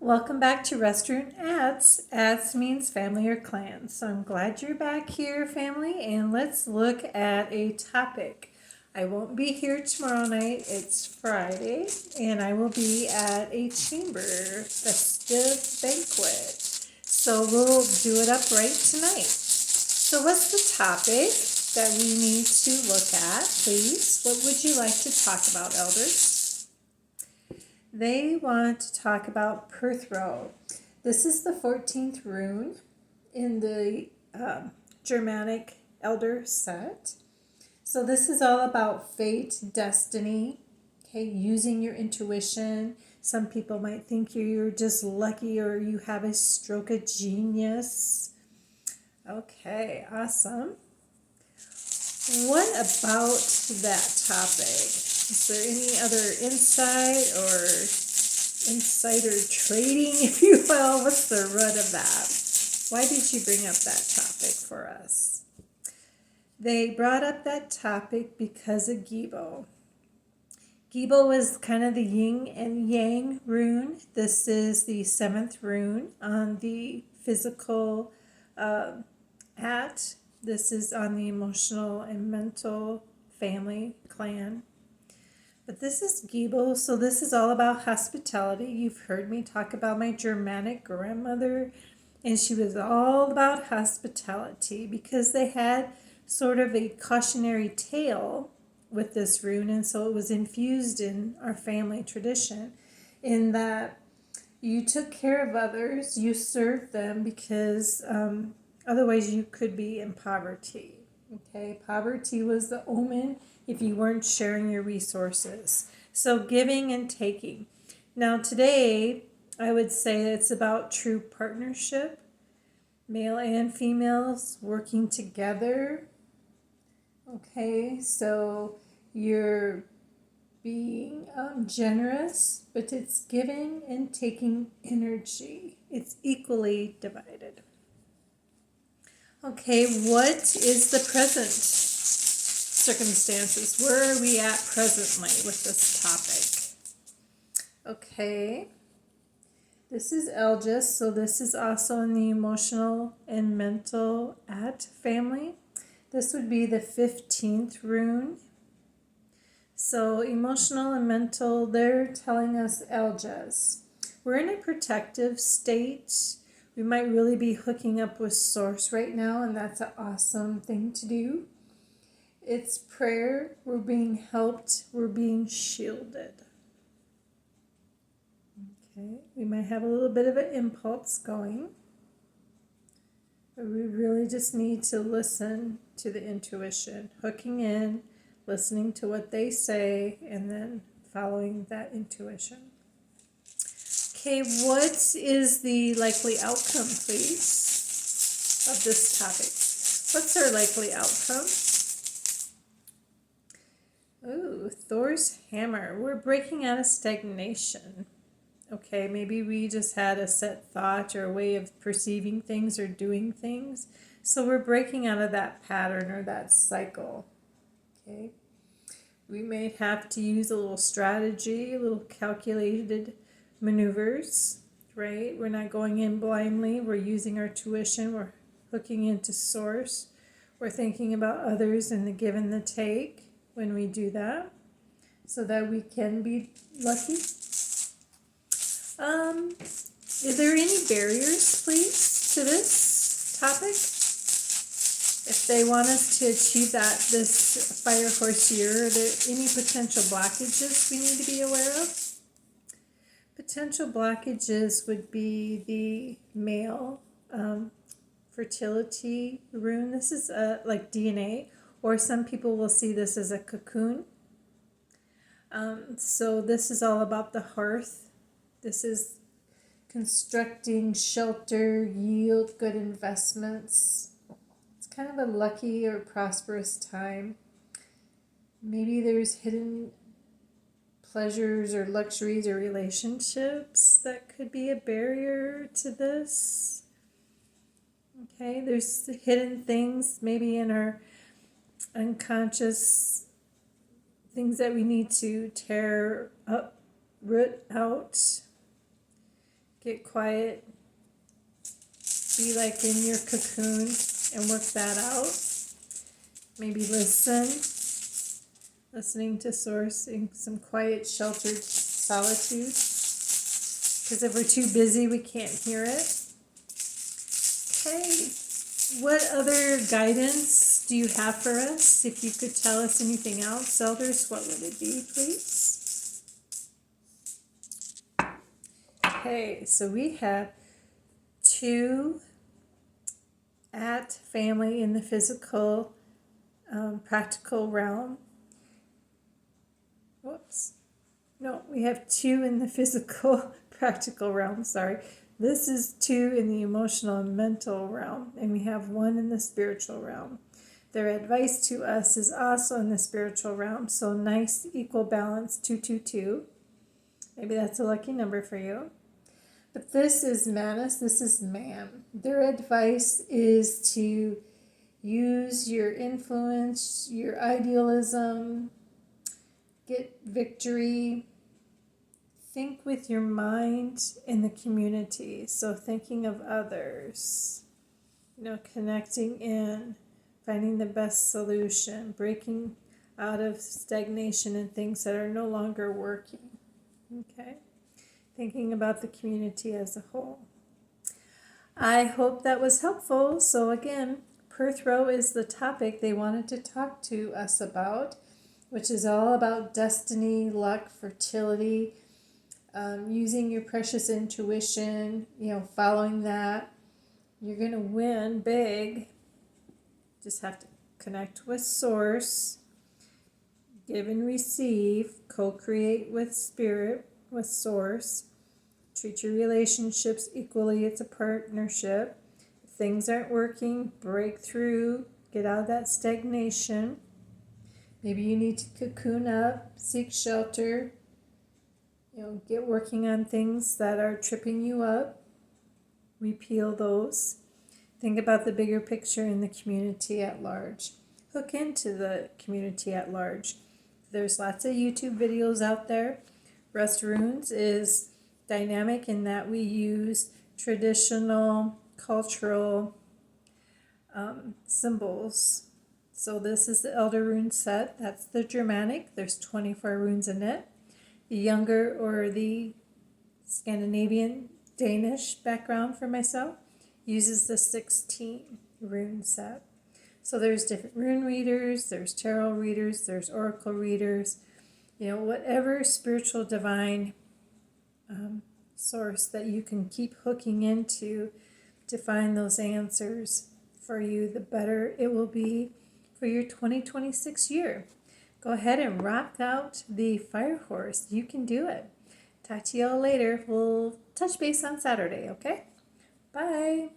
Welcome back to Restaurant Ads. Ads means family or clan. So I'm glad you're back here, family, and let's look at a topic. I won't be here tomorrow night. It's Friday, and I will be at a chamber festive banquet. So we'll do it upright tonight. So what's the topic that we need to look at, please? What would you like to talk about, elders? They want to talk about Perthro. This is the 14th rune in the Germanic Elder set. So this is all about fate, destiny, okay, using your intuition. Some people might think you're just lucky or you have a stroke of genius. Okay, awesome. What about that topic? Is there any other insight or insider trading, if you will? What's the root of that? Why did you bring up that topic for us? They brought up that topic because of Gibo. Gibo was kind of the yin and yang rune. This is the 7th rune on the physical Aett. This is on the emotional and mental family clan. But this is Gibo, so this is all about hospitality. You've heard me talk about my Germanic grandmother, and she was all about hospitality because they had sort of a cautionary tale with this rune, and so it was infused in our family tradition in that you took care of others, you served them because otherwise you could be in poverty. Okay, poverty was the omen if you weren't sharing your resources. So giving and taking. Now today, I would say it's about true partnership, male and females working together. Okay, so you're being generous, but it's giving and taking energy. It's equally divided. Okay, what is the present circumstances? Where are we at presently with this topic? Okay, this is Elgis, so this is also in the emotional and mental Aett family. This would be the 15th rune. So emotional and mental, they're telling us Elgis. We're in a protective state. We might really be hooking up with Source right now, and that's an awesome thing to do. It's prayer. We're being helped. We're being shielded. Okay, we might have a little bit of an impulse going, but we really just need to listen to the intuition, hooking in, listening to what they say, and then following that intuition. Okay, what is the likely outcome, please, of this topic? What's our likely outcome? Ooh, Thor's hammer. We're breaking out of stagnation. Okay, maybe we just had a set thought or a way of perceiving things or doing things. So we're breaking out of that pattern or that cycle. Okay, we may have to use a little strategy, a little calculated maneuvers, right? We're not going in blindly. We're using our tuition. We're hooking into Source. We're thinking about others and the give and the take when we do that so that we can be lucky. Is there any barriers, please, to this topic? If they want us to achieve this fire horse year, are there any potential blockages we need to be aware of? Potential blockages would be the male fertility rune. This is like DNA, or some people will see this as a cocoon. So this is all about the hearth. This is constructing shelter, yield, good investments. It's kind of a lucky or prosperous time. Maybe there's hidden pleasures or luxuries or relationships that could be a barrier to this. Okay, there's hidden things maybe in our unconscious things that we need to tear up, root out. Get quiet. Be like in your cocoon and work that out. Maybe listening to Source in some quiet, sheltered solitude. Because if we're too busy, we can't hear it. Okay. What other guidance do you have for us? If you could tell us anything else, elders, what would it be, please? Okay, so we have 2 Aett family in the physical, practical realm. Whoops. No, we have 2 in the physical, practical realm, sorry. This is 2 in the emotional and mental realm, and we have 1 in the spiritual realm. Their advice to us is also in the spiritual realm, so nice equal balance, 222. Maybe that's a lucky number for you. But this is Manus, this is man. Their advice is to use your influence, your idealism, get victory. Think with your mind in the community. So thinking of others, connecting in, finding the best solution, breaking out of stagnation and things that are no longer working. Okay? Thinking about the community as a whole. I hope that was helpful. So again, Perthro is the topic they wanted to talk to us about, which is all about destiny, luck, fertility, using your precious intuition, following that. You're going to win big. Just have to connect with Source, give and receive, co-create with Spirit, with Source. Treat your relationships equally. It's a partnership. If things aren't working, break through, get out of that stagnation. Maybe you need to cocoon up, seek shelter, get working on things that are tripping you up. Repeal those. Think about the bigger picture in the community at large. Hook into the community at large. There's lots of YouTube videos out there. Rust Runes is dynamic in that we use traditional cultural symbols. So this is the Elder Rune set. That's the Germanic. There's 24 runes in it. The younger or the Scandinavian Danish background for myself uses the 16 rune set. So there's different rune readers, there's tarot readers, there's oracle readers, whatever spiritual divine source that you can keep hooking into to find those answers for you, the better it will be for your 2026 year. Go ahead and rock out the fire horse. You can do it. Talk to y'all later. We'll touch base on Saturday, okay? Bye.